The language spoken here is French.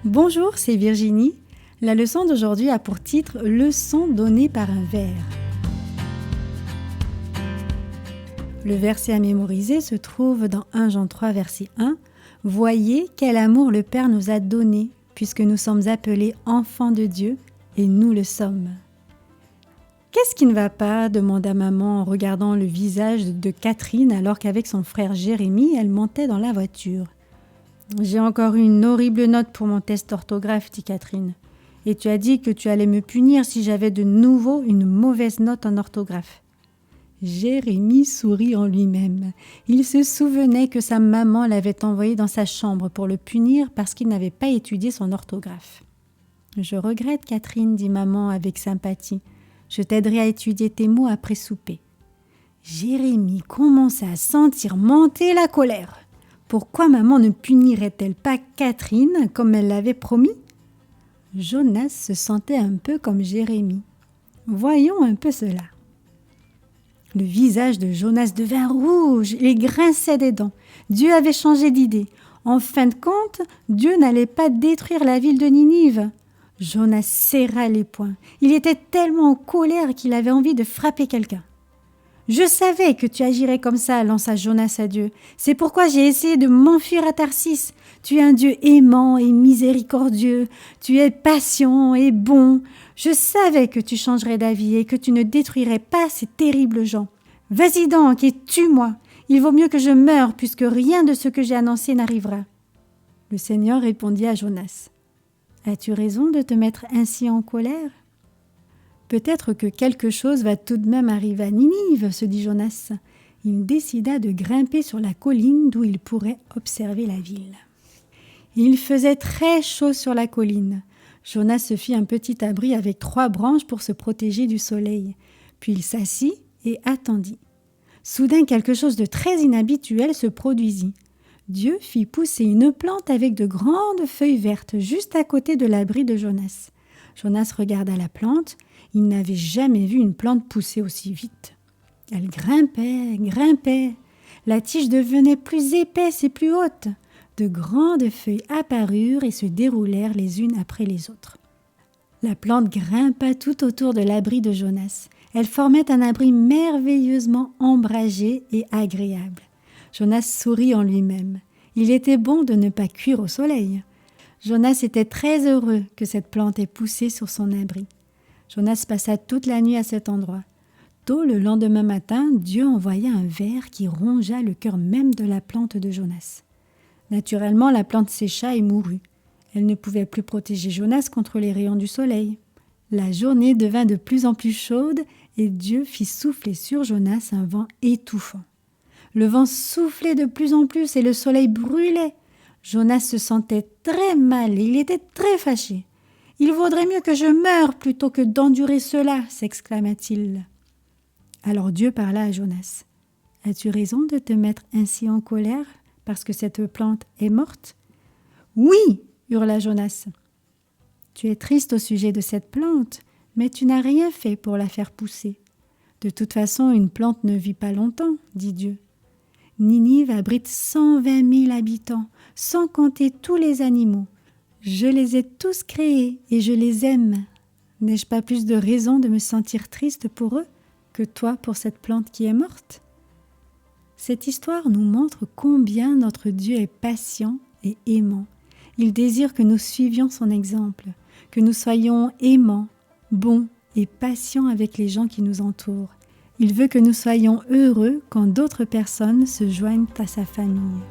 Bonjour, c'est Virginie. La leçon d'aujourd'hui a pour titre « Leçon donnée par un ver ». Le verset à mémoriser se trouve dans 1 Jean 3, verset 1. « Voyez quel amour le Père nous a donné, puisque nous sommes appelés enfants de Dieu, et nous le sommes. » Qu'est-ce qui ne va pas ? Demanda maman en regardant le visage de Catherine alors qu'avec son frère Jérémie, elle montait dans la voiture. « J'ai encore eu une horrible note pour mon test d'orthographe, dit Catherine. Et tu as dit que tu allais me punir si j'avais de nouveau une mauvaise note en orthographe. » Jérémie sourit en lui-même. Il se souvenait que sa maman l'avait envoyé dans sa chambre pour le punir parce qu'il n'avait pas étudié son orthographe. « Je regrette, Catherine, dit maman avec sympathie. Je t'aiderai à étudier tes mots après souper. » Jérémie commença à sentir monter la colère. Pourquoi maman ne punirait-elle pas Catherine comme elle l'avait promis ? Jonas se sentait un peu comme Jérémie. Voyons un peu cela. Le visage de Jonas devint rouge, il grinçait des dents. Dieu avait changé d'idée. En fin de compte, Dieu n'allait pas détruire la ville de Ninive. Jonas serra les poings. Il était tellement en colère qu'il avait envie de frapper quelqu'un. « Je savais que tu agirais comme ça, lança Jonas à Dieu. C'est pourquoi j'ai essayé de m'enfuir à Tarsis. Tu es un Dieu aimant et miséricordieux. Tu es patient et bon. Je savais que tu changerais d'avis et que tu ne détruirais pas ces terribles gens. Vas-y donc et tue-moi. Il vaut mieux que je meure puisque rien de ce que j'ai annoncé n'arrivera. » Le Seigneur répondit à Jonas. « As-tu raison de te mettre ainsi en colère ? Peut-être que quelque chose va tout de même arriver à Ninive, se dit Jonas. Il décida de grimper sur la colline d'où il pourrait observer la ville. Il faisait très chaud sur la colline. Jonas se fit un petit abri avec 3 branches pour se protéger du soleil. Puis il s'assit et attendit. Soudain, quelque chose de très inhabituel se produisit. Dieu fit pousser une plante avec de grandes feuilles vertes juste à côté de l'abri de Jonas. Jonas regarda la plante. Il n'avait jamais vu une plante pousser aussi vite. Elle grimpait, grimpait. La tige devenait plus épaisse et plus haute. De grandes feuilles apparurent et se déroulèrent les unes après les autres. La plante grimpa tout autour de l'abri de Jonas. Elle formait un abri merveilleusement ombragé et agréable. Jonas sourit en lui-même. Il était bon de ne pas cuire au soleil. Jonas était très heureux que cette plante ait poussé sur son abri. Jonas passa toute la nuit à cet endroit. Tôt le lendemain matin, Dieu envoya un ver qui rongea le cœur même de la plante de Jonas. Naturellement, la plante sécha et mourut. Elle ne pouvait plus protéger Jonas contre les rayons du soleil. La journée devint de plus en plus chaude et Dieu fit souffler sur Jonas un vent étouffant. Le vent soufflait de plus en plus et le soleil brûlait. Jonas se sentait très mal et il était très fâché. « Il vaudrait mieux que je meure plutôt que d'endurer cela » s'exclama-t-il. Alors Dieu parla à Jonas. « As-tu raison de te mettre ainsi en colère parce que cette plante est morte ?»« Oui !» hurla Jonas. « Tu es triste au sujet de cette plante, mais tu n'as rien fait pour la faire pousser. De toute façon, une plante ne vit pas longtemps, dit Dieu. Ninive abrite 120 000 habitants, sans compter tous les animaux. Je les ai tous créés et je les aime. N'ai-je pas plus de raison de me sentir triste pour eux que toi pour cette plante qui est morte ? » Cette histoire nous montre combien notre Dieu est patient et aimant. Il désire que nous suivions son exemple, que nous soyons aimants, bons et patients avec les gens qui nous entourent. Il veut que nous soyons heureux quand d'autres personnes se joignent à sa famille.